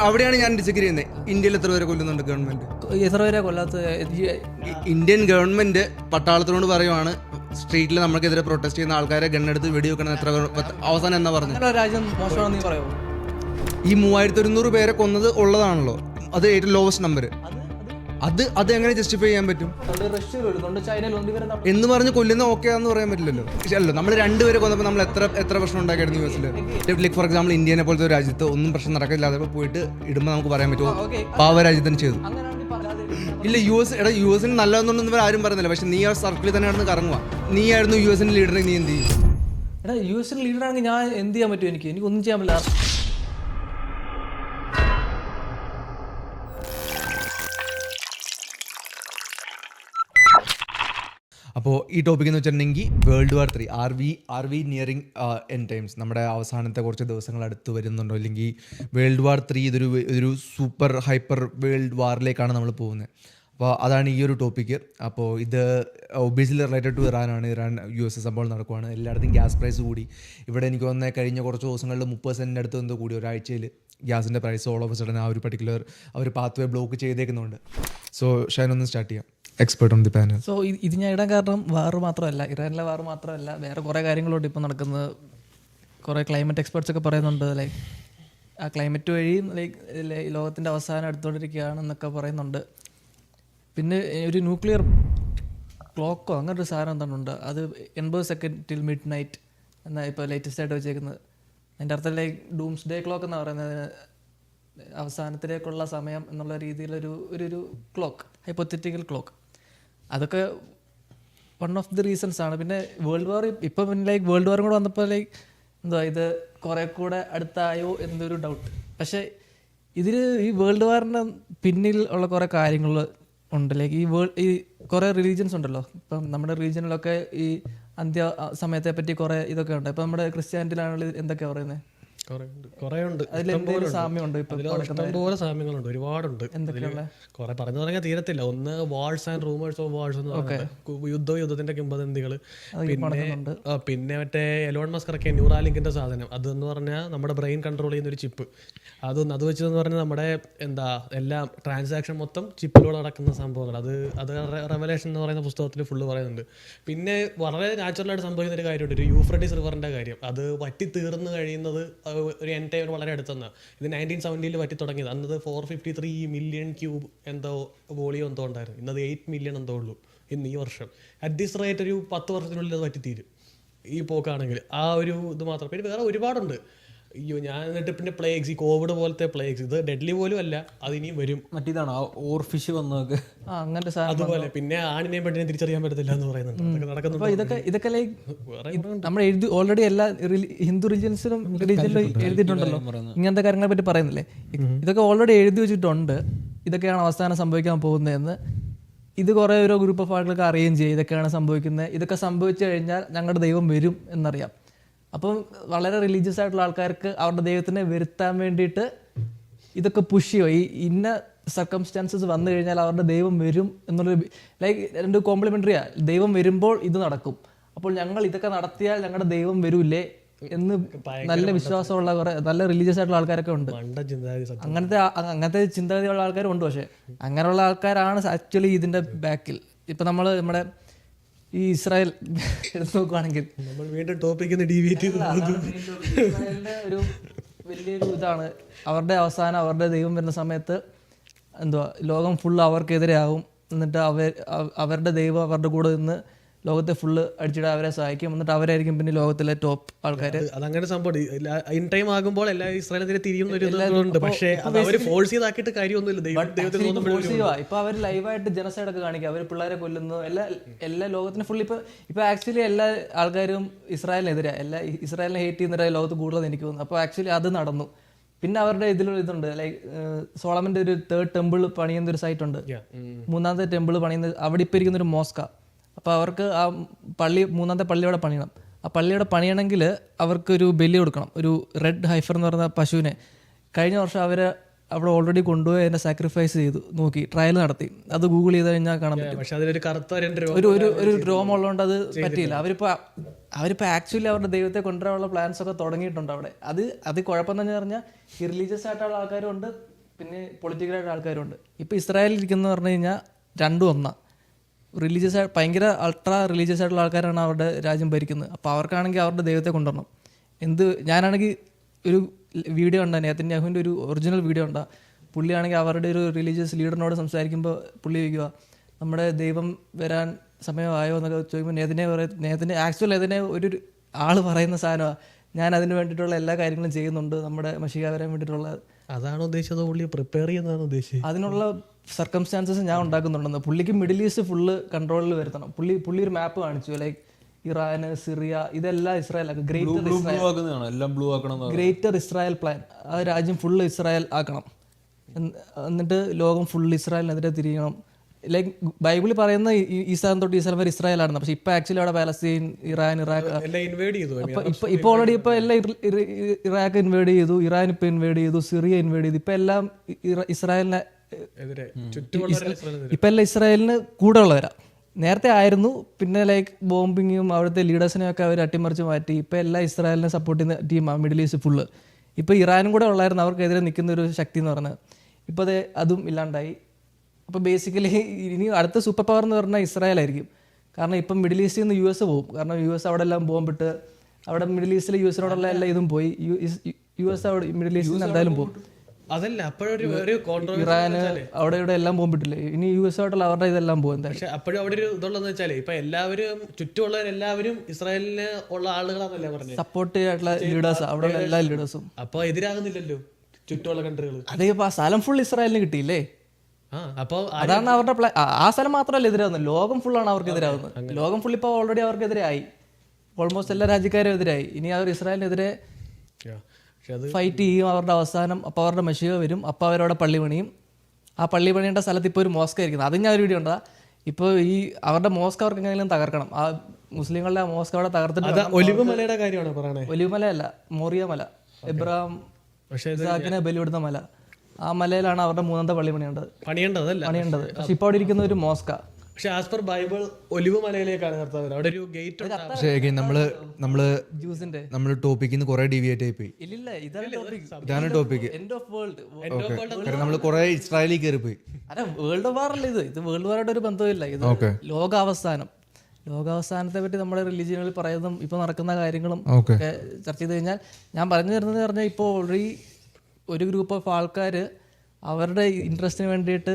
അവിടെയാണ് ഞാൻ ഡിസഗ്രി ചെയ്യുന്നത്. ഇന്ത്യയിൽ എത്ര പേരെ കൊല്ലുന്നുണ്ട് ഗവൺമെന്റ്? എത്ര പേരെ കൊല്ലാത്ത? ഇന്ത്യൻ ഗവൺമെന്റ് പട്ടാളത്തിനോട് പറയുവാണ് സ്ട്രീറ്റിൽ നമുക്കെതിരെ പ്രൊട്ടസ്റ്റ് ചെയ്യുന്ന ആൾക്കാരെ ഗണ്ണെടുത്ത് വെടിവെക്കണം. എത്ര അവസാനം എന്നാ പറഞ്ഞു? രാജ്യം മോശമാണെന്ന് പറയുമോ? ഈ 3100 പേരെ കൊന്നത് ഉള്ളതാണല്ലോ, അത് ഏറ്റവും ലോവസ്റ്റ് നമ്പർ. അത് എങ്ങനെ ജസ്റ്റിഫൈ ചെയ്യാൻ പറ്റും എന്ന് പറഞ്ഞ് കൊല്ലുന്ന ഓക്കെ ആണെന്ന് പറയാൻ പറ്റില്ലല്ലോ. അല്ലോ, നമ്മൾ രണ്ടുപേരെ കൊന്നപ്പോൾ നമ്മൾ എത്ര പ്രശ്നം ഉണ്ടാക്കിയായിരുന്നു യു എസിൽ. ലൈക്ക് ഫോർ എക്സാമ്പിൾ, ഇന്ത്യനെ പോലത്തെ ഒരു രാജ്യത്ത് ഒന്നും പ്രശ്നം നടക്കില്ലാതെ പോയിട്ട് ഇടുമ്പോൾ നമുക്ക് പറയാൻ പറ്റുമോ പാവ രാജ്യത്തിന് ചെയ്തു? ഇല്ല, യു എസിന് നല്ലതെന്നൊന്നും ആരും പറയുന്നില്ല. പക്ഷെ നീ ആ സർക്കിളിൽ തന്നെ നടന്ന് കറങ്ങുക. നീ ആയിരുന്നു യു എസിന്റെ ലീഡർ, നീ എന്ത് ചെയ്യും? യു എസിന്റെ ലീഡർ ആണെങ്കിൽ ഞാൻ എന്ത് ചെയ്യാൻ പറ്റും? എനിക്കൊന്നും ചെയ്യാൻ പറ്റില്ല. അപ്പോൾ ഈ ടോപ്പിക് എന്ന് വെച്ചിട്ടുണ്ടെങ്കിൽ World War III are we nearing end times. നമ്മുടെ അവസാനത്തെ കുറച്ച് ദിവസങ്ങൾ അടുത്ത് വരുന്നുണ്ടോ? അല്ലെങ്കിൽ World War III ഇതൊരു സൂപ്പർ ഹൈപ്പർ വേൾഡ് വാറിലേക്കാണ് നമ്മൾ പോകുന്നത്. അപ്പോൾ അതാണ് ഈ ഒരു ടോപ്പിക്ക്. അപ്പോൾ ഇത് ഒബിയസ്ലി റിലേറ്റഡ് ടു ഇറാനാണ്. യു എസ് സംഭവം നടക്കുവാണ്. എല്ലായിടത്തും ഗ്യാസ് പ്രൈസ് കൂടി. ഇവിടെ എനിക്ക് തോന്നുന്നത് കഴിഞ്ഞ കുറച്ച് ദിവസങ്ങളിൽ 30% അടുത്ത് എന്തോ കൂടി ഒരാഴ്ചയിൽ ഗ്യാസിൻ്റെ പ്രൈസ് ഓൾ ഓഫ് സഡൻ ആ ഒരു പർട്ടിക്കുലർ അവർ പാത്ത് വേ ബ്ലോക്ക് ചെയ്തേക്കുന്നുണ്ട്. സോ ഷൈനൊന്ന് സ്റ്റാർട്ട് ചെയ്യാം, expert on the panel. So ഇത് ഞാൻ ഇടാൻ കാരണം വാറ് മാത്രമല്ല, ഇറാനിലെ വാറ് മാത്രമല്ല, വേറെ കുറേ കാര്യങ്ങളുണ്ട് ഇപ്പോൾ നടക്കുന്നത്. കുറേ ക്ലൈമറ്റ് എക്സ്പെർട്സ് ഒക്കെ പറയുന്നുണ്ട്. ലൈക്ക് ആ ക്ലൈമറ്റ് വഴി ലോകത്തിൻ്റെ അവസാനം എടുത്തുകൊണ്ടിരിക്കുകയാണെന്നൊക്കെ പറയുന്നുണ്ട്. പിന്നെ ഒരു ന്യൂക്ലിയർ ക്ലോക്കോ അങ്ങനൊരു സാധനം എന്താണ്, അത് 80 സെക്കൻഡ് ടിൽ മിഡ് നൈറ്റ് എന്നാണ് ഇപ്പോൾ ലേറ്റസ്റ്റ് ആയിട്ട് വെച്ചേക്കുന്നത്. അതിൻ്റെ അർത്ഥം ലൈക്ക് ഡൂംസ് ഡേ ക്ലോക്ക് എന്ന് പറയുന്നത് അവസാനത്തിലേക്കുള്ള സമയം എന്നുള്ള രീതിയിലൊരു ക്ലോക്ക്, ഹൈപ്പോത്തറ്റിക്കൽ ക്ലോക്ക്. അതൊക്കെ വൺ ഓഫ് ദി റീസൺസ് ആണ്. പിന്നെ വേൾഡ് വാർ ഇപ്പം വേൾഡ് വാറും കൂടെ വന്നപ്പോൾ ഇത് കുറേ കൂടെ അടുത്തായോ എന്നൊരു ഡൗട്ട്. പക്ഷേ ഈ വേൾഡ് വാറിൻ്റെ പിന്നിൽ ഉള്ള കുറേ കാര്യങ്ങൾ ഉണ്ട്. ഈ കുറേ റിലീജിയൻസ് ഉണ്ടല്ലോ. ഇപ്പം നമ്മുടെ റീജിയനിലൊക്കെ ഈ അന്ത്യ സമയത്തെ പറ്റി കുറേ ഇതൊക്കെ ഉണ്ട്. ഇപ്പം നമ്മുടെ ക്രിസ്ത്യാനിറ്റിയിലാണെങ്കിൽ എന്തൊക്കെയാണ് പറയുന്നത്? ഇഷ്ടംപോലെ സാമ്യങ്ങളുണ്ട്, ഒരുപാടുണ്ട്. കുറെ പറഞ്ഞു തുടങ്ങിയാൽ തീരത്തില്ല. ഒന്ന് wars and rumours of wars എന്ന് പറയുന്നത് യുദ്ധത്തിന്റെ കിംവദന്തികൾ. പിന്നെ മറ്റേ എലോൺ മസ്ക് ഇറക്കിയ ന്യൂറാലിങ്കിന്റെ സാധനം, അതെന്ന് പറഞ്ഞാൽ നമ്മുടെ ബ്രെയിൻ കൺട്രോൾ ചെയ്യുന്ന ഒരു ചിപ്പ്. അത് വെച്ചതെന്ന് പറഞ്ഞാൽ നമ്മുടെ എല്ലാം ട്രാൻസാക്ഷൻ മൊത്തം ചിപ്പിലൂടെ നടക്കുന്ന സംഭവങ്ങൾ. അത് റെവലേഷൻ എന്ന് പറയുന്ന പുസ്തകത്തിൽ ഫുള്ള് പറയുന്നുണ്ട്. പിന്നെ വളരെ നാച്ചുറലായിട്ട് സംഭവിക്കുന്ന ഒരു കാര്യമുണ്ട്, ഒരു യൂഫ്രട്ടീസ് റിവറിന്റെ കാര്യം. അത് വറ്റി തീർന്നു കഴിയുന്നത് ഒരു എൻ ടൈം വളരെ അടുത്തെന്നാണ്. ഇത് 1970 പറ്റി തുടങ്ങിയത്. അന്നത് 453 മില്യൺ ക്യൂബ് എന്തോ വോളിയം എന്തോ ഉണ്ടായിരുന്നു. ഇന്നത് 8 മില്യൺ എന്തോ ഉള്ളൂ ഇന്ന് ഈ വർഷം. അറ്റ് ദിസ് റേറ്റ് ഒരു 10 വർഷത്തിനുള്ളിൽ അത് പറ്റിത്തീരും ഈ പോക്കാണെങ്കിൽ. ആ ഒരു ഇത് മാത്രം. പിന്നെ വേറെ ഒരുപാടുണ്ട്. അയ്യോ, ഞാൻ എന്നിട്ട് പിന്നെ പ്ലേഗ്സ്, ഈ കോവിഡ് പോലത്തെ പ്ലേഗ്സ്, ഇത് ഡെഡ്ലി പോലും അല്ല, അതിനിയും വരും. മറ്റേതാണ് ഓർഫിഷ് വന്നതൊക്കെ അങ്ങനത്തെ അതുപോലെ. പിന്നെ ആണിനെയും പെണ്ണിനെയും തിരിച്ചറിയാൻ പറ്റത്തില്ല എന്ന് പറയുന്നുണ്ട്. ഇതൊക്കെ നമ്മൾ ഓൾറെഡി എല്ലാ ഹിന്ദു റിലീജിയൻസിലും എഴുതിയിട്ടുണ്ടല്ലോ ഇങ്ങനത്തെ കാര്യങ്ങളെ പറ്റി പറയുന്നില്ലേ. ഇതൊക്കെ ഓൾറെഡി എഴുതി വെച്ചിട്ടുണ്ട്. ഇതൊക്കെയാണ് അവസാനം സംഭവിക്കാൻ പോകുന്നതെന്ന്. ഇത് കുറേ ഓരോ ഗ്രൂപ്പ് ഓഫ് ആളുകൾക്ക് അറിയുകയും ചെയ്യും ഇതൊക്കെയാണ് സംഭവിക്കുന്നത്. ഇതൊക്കെ സംഭവിച്ചു കഴിഞ്ഞാൽ ഞങ്ങളുടെ ദൈവം വരും എന്നറിയാം. അപ്പം വളരെ റിലീജിയസ് ആയിട്ടുള്ള ആൾക്കാർക്ക് അവരുടെ ദൈവത്തിനെ വരുത്താൻ വേണ്ടിയിട്ട് ഇതൊക്കെ പുഷ് ചെയ്യോ. ഈ ഇന്ന സർക്കംസ്റ്റാൻസസ് വന്നു കഴിഞ്ഞാൽ അവരുടെ ദൈവം വരും എന്നുള്ളൊരു രണ്ട് കോംപ്ലിമെൻ്ററിയാണ്. ദൈവം വരുമ്പോൾ ഇത് നടക്കും, അപ്പോൾ ഞങ്ങൾ ഇതൊക്കെ നടത്തിയാൽ ഞങ്ങളുടെ ദൈവം വരൂല്ലേ എന്ന് നല്ല വിശ്വാസമുള്ള കുറേ നല്ല റിലീജിയസ് ആയിട്ടുള്ള ആൾക്കാരൊക്കെ ഉണ്ട്. അങ്ങനത്തെ ചിന്താഗതിയുള്ള ആൾക്കാരും ഉണ്ട്. പക്ഷേ അങ്ങനെയുള്ള ആൾക്കാരാണ് ആക്ച്വലി ഇതിൻ്റെ ബാക്കിൽ. ഇപ്പം നമ്മുടെ ഈ ഇസ്രായേൽ എടുത്ത് നോക്കുകയാണെങ്കിൽ ഒരു വലിയൊരു ഇതാണ്. അവരുടെ അവസാനം അവരുടെ ദൈവം വരുന്ന സമയത്ത് ലോകം ഫുള്ള് അവർക്കെതിരെ ആവും. എന്നിട്ട് അവരുടെ ദൈവം അവരുടെ കൂടെ നിന്ന് ലോകത്തെ ഫുള്ള് അടിച്ചിട്ട് അവരെ സഹായിക്കും. എന്നിട്ട് അവരായിരിക്കും പിന്നെ ലോകത്തിലെ ടോപ്പ് ആൾക്കാർ. അതങ്ങനെ സംഭവം ഇൻ ടൈം ആകുമ്പോൾ എല്ലാ ഇസ്രായേലിനെ തിരിയുന്നുണ്ട്. പക്ഷേ അവർ ഫോഴ്സ് ചെയ്താക്കിയിട്ട് കാര്യമൊന്നുമില്ല. ഇപ്പൊ അവർ ലൈവായിട്ട് ജനസൈഡൊക്കെ കാണിക്കുക. അവർ പിള്ളേരെ കൊല്ലുന്നു. എല്ലാ ലോകത്തിന് ഫുള്ള് ഇപ്പൊ ആക്ച്വലി എല്ലാ ആൾക്കാരും ഇസ്രായേലിനെതിരെ, ഇസ്രായേലിനെ ഹേറ്റ് ചെയ്യുന്ന ലോകത്ത് കൂടുതൽ എനിക്ക് തോന്നുന്നു. അപ്പോൾ ആക്ച്വലി അത് നടന്നു. പിന്നെ അവരുടെ ഇതുണ്ട്, ലൈക്ക് സോളമന്റെ ഒരു 3rd ടെമ്പിൾ പണിയുന്ന ഒരു സൈറ്റ് ഉണ്ട്. 3ാമത്തെ ടെമ്പിൾ പണിയുന്ന അവിടെ ഇപ്പം ഇരിക്കുന്ന ഒരു മോസ്ക. അപ്പോൾ അവർക്ക് ആ 3ാമത്തെ പള്ളിയോടെ പണിയണം. ആ പള്ളിയോടെ പണിയണമെങ്കിൽ അവർക്കൊരു ബലി കൊടുക്കണം. ഒരു റെഡ് ഹൈഫർ എന്ന് പറയുന്ന പശുവിനെ കഴിഞ്ഞ വർഷം അവർ അവിടെ ഓൾറെഡി കൊണ്ടുപോയി അതിനെ സാക്രിഫൈസ് ചെയ്തു നോക്കി ട്രയൽ നടത്തി. അത് ഗൂഗിൾ ചെയ്ത് കഴിഞ്ഞാൽ കാണാൻ പറ്റും. പക്ഷെ അതിലൊരു കറുത്ത ഒരു രോമം ഉള്ളതുകൊണ്ട് അത് പറ്റിയില്ല. അവരിപ്പോൾ ആക്ച്വലി അവരുടെ ദൈവത്തെ കൊണ്ടുവരാനുള്ള പ്ലാൻസ് ഒക്കെ തുടങ്ങിയിട്ടുണ്ട് അവിടെ. അത് കുഴപ്പമെന്ന് പറഞ്ഞാൽ ഈ റിലീജിയസ് ആയിട്ടുള്ള ആൾക്കാരും ഉണ്ട്, പിന്നെ പൊളിറ്റിക്കലായിട്ടുള്ള ആൾക്കാരും ഉണ്ട്. ഇപ്പോൾ ഇസ്രായേലിൽ ഇരിക്കുന്ന പറഞ്ഞു കഴിഞ്ഞാൽ രണ്ടും ഒന്നാണ്. റിലീജിയസ് ഭയങ്കര അൾട്രാ റിലീജിയസ് ആയിട്ടുള്ള ആൾക്കാരാണ് അവരുടെ രാജ്യം ഭരിക്കുന്നത്. അപ്പോൾ അവർക്കാണെങ്കിൽ അവരുടെ ദൈവത്തെ കൊണ്ടുവരണം. ഞാനാണെങ്കിൽ ഒരു വീഡിയോ ഉണ്ടാ, നെതന്യാഹുവിൻ്റെ ഒരു ഒറിജിനൽ വീഡിയോ ഉണ്ടാ. പുള്ളിയാണെങ്കിൽ അവരുടെ ഒരു റിലീജിയസ് ലീഡറിനോട് സംസാരിക്കുമ്പോൾ പുള്ളി ചോദിക്കുക, നമ്മുടെ ദൈവം വരാൻ സമയമായോ എന്നൊക്കെ ചോദിക്കുമ്പോൾ നേതനെ ആക്ച്വലി അതിനെ ഒരു ആൾ പറയുന്ന സാധനമാണ്, ഞാൻ അതിന് വേണ്ടിയിട്ടുള്ള എല്ലാ കാര്യങ്ങളും ചെയ്യുന്നുണ്ട്, നമ്മുടെ മശിഹ വരാൻ വേണ്ടിയിട്ടുള്ള. അതാണ് ഉദ്ദേശിച്ചത്, പുള്ളി പ്രിപ്പയർ ചെയ്യുന്നതാണ് ഉദ്ദേശിച്ചത്. അതിനുള്ള സർക്കംസ്റ്റാൻസസ് ഞാൻ ഉണ്ടാക്കുന്നുണ്ടെന്ന്. പുള്ളിക്ക് മിഡിൽ ഈസ്റ്റ് ഫുള്ള് കൺട്രോളിൽ വരുത്തണം. പുള്ളി ഒരു മാപ്പ് കാണിച്ചു, ലൈക്ക് ഇറാന്, സിറിയ, ഇതെല്ലാം ഇസ്രായേൽ ആക്കും. Greater Israel plan. ആ രാജ്യം ഫുള്ള് ഇസ്രായേൽ ആക്കണം. എന്നിട്ട് ലോകം ഫുള്ള് ഇസ്രായേലിനെതിരെ തിരിയണം. ലൈക്ക് ബൈബിളിൽ പറയുന്ന ഈ സ്ഥലം തൊട്ട് ഈ സ്ഥലം വരെ ഇസ്രായേലാണ്. പക്ഷെ ഇപ്പൊ ആക്ച്വലി അവിടെ പാലസ്തീൻ, ഇറാൻ, ഇറാഖ് ഇപ്പൊ ഓൾറെഡി ഇപ്പൊ എല്ലാം ഇറാഖ് ഇൻവേഡ് ചെയ്തു, ഇറാൻ ഇപ്പൊ ഇൻവേഡ് ചെയ്തു, സിറിയ ഇൻവേഡ് ചെയ്തു. ഇപ്പൊ എല്ലാം ഇസ്രായേലിനെ ഇപ്പൊ എല്ലാം ഇസ്രായേലിന് കൂടെ ഉള്ളവരാ. നേരത്തെ ആയിരുന്നു, പിന്നെ ലൈക്ക് ബോംബിങ്ങും അവിടുത്തെ ലീഡേഴ്സിനെയൊക്കെ അവർ അട്ടിമറിച്ച് മാറ്റി. ഇപ്പം എല്ലാം ഇസ്രായേലിനെ സപ്പോർട്ട് ചെയ്യുന്ന ടീമാണ് മിഡിൽ ഈസ്റ്റ് ഫുള്ള്. ഇപ്പോൾ ഇറാനും കൂടെ ഉള്ളായിരുന്നു അവർക്കെതിരെ നിൽക്കുന്ന ഒരു ശക്തി എന്ന് പറഞ്ഞത്. ഇപ്പോൾ അതും ഇല്ലാണ്ടായി. അപ്പോൾ ബേസിക്കലി ഇനി അടുത്ത സൂപ്പർ പവർ എന്ന് പറഞ്ഞാൽ ഇസ്രായേൽ ആയിരിക്കും. കാരണം ഇപ്പം മിഡിൽ ഈസ്റ്റിൽ നിന്ന് US പോകും. കാരണം US അവിടെ എല്ലാം ബോംബിട്ട് അവിടെ മിഡിൽ ഈസ്റ്റിൽ US-നോടുള്ള എല്ലാ ഇതും പോയി. US അവിടെ മിഡിൽ ഈസ്റ്റിൽ നിന്ന് എന്തായാലും പോകും. അതല്ല അപ്പോഴൊരു ഇറാന് അവിടെ ഇവിടെ എല്ലാം ബോംബിട്ടില്ലേ, ഇനി US ആയിട്ടുള്ള അവരുടെ ഇതെല്ലാം പോകും. പക്ഷെ അപ്പോഴും അവിടെ ഒരു ഇതുള്ളതെന്ന് വെച്ചാൽ ഇപ്പൊ എല്ലാവരും ചുറ്റുമുള്ളവരെല്ലാവരും ഇസ്രായേലിന് ഉള്ള ആളുകളാണല്ലേ പറഞ്ഞത്, സപ്പോർട്ട് ആയിട്ടുള്ള ലീഡേഴ്സ് അവിടെ എല്ലാ ലീഡേഴ്സും. അപ്പൊ എതിരാകുന്നില്ലല്ലോ ചുറ്റുമുള്ള കൺട്രികൾ. അതേ ആ സ്ഥലം ഫുൾ ഇസ്രായേലിന് കിട്ടിയില്ലേ, അപ്പൊ അതാണ് അവരുടെ പ്ലാൻ. ആ സ്ഥലം മാത്രമല്ല എതിരാകുന്നത്, ലോകം ഫുള്ളാണ് അവർക്ക് എതിരാകുന്നത്. ലോകം ഫുൾ ഇപ്പോൾ ഓൾറെഡി അവർക്കെതിരെ ആയി. ഓൾമോസ്റ്റ് എല്ലാ രാജ്യക്കാരും എതിരായി. ഇനി അവർ ഇസ്രായേലിനെതിരെ ഫൈറ്റ് ചെയ്യും. അവരുടെ അവസാനം അപ്പോൾ അവരുടെ മശിഹ വരും. അപ്പോൾ അവരവിടെ പള്ളി പണിയും. ആ പള്ളി പണിയേണ്ട സ്ഥലത്ത് ഇപ്പോൾ ഒരു മോസ്ക് ആയിരിക്കുന്നത്. അതും ഞാൻ ഒരു വീഡിയോ ഉണ്ടാ. ഇപ്പോൾ അവരുടെ മോസ്ക് അവർക്ക് എങ്ങനെയും തകർക്കണം. ആ മുസ്ലിങ്ങളുടെ ആ മോസ്ക് അവിടെ തകർത്തിട്ട്. ഒലിവുമലയുടെ കാര്യമാണ് പറയണേ. ഒലിവുമല അല്ല, മോറിയ മല, എബ്രഹാം ഇസാക്കിനെ ബലിവിടുന്ന മല. ആ മലയിലാണ് അവരുടെ മൂന്നാമത്തെ പള്ളി പണിയേണ്ടത്. പക്ഷെ ഇപ്പോൾ അവിടെ ഇരിക്കുന്ന ഒരു മോസ്കാ. പക്ഷെ ആസ് പെർ ബൈബിൾ ഒലിവ് മലയിലേക്കാണ് കർത്താവ്. അവിടെ ഒരു ഗേറ്റ്. പക്ഷേ നമ്മള് ടോപ്പിക്കിൽ നിന്ന് കുറെ ഡീവിയേറ്റ് ആയി പോയി. ഇതാണ് ടോപ്പിക്. നമ്മള് കുറെ ഇസ്രായേലിൽ കയറി പോയി. അല്ല, വേൾഡ് വാർ അല്ല ഇത് വേൾഡ് വാറായിട്ട് ഒരു ബന്ധമില്ല. ഇത് ലോകാവസാനത്തെ പറ്റി നമ്മുടെ റിലീജിയനിൽ പറയുന്നതും ഇപ്പൊ നടക്കുന്ന കാര്യങ്ങളും ഒക്കെ ചർച്ച ചെയ്ത് കഴിഞ്ഞാൽ ഞാൻ പറഞ്ഞു തരുന്നത് പറഞ്ഞാൽ ഇപ്പോൾ ഓൾറെഡി ഒരു ഗ്രൂപ്പ് ഓഫ് ആൾക്കാർ അവരുടെ ഇൻട്രസ്റ്റിന് വേണ്ടിയിട്ട്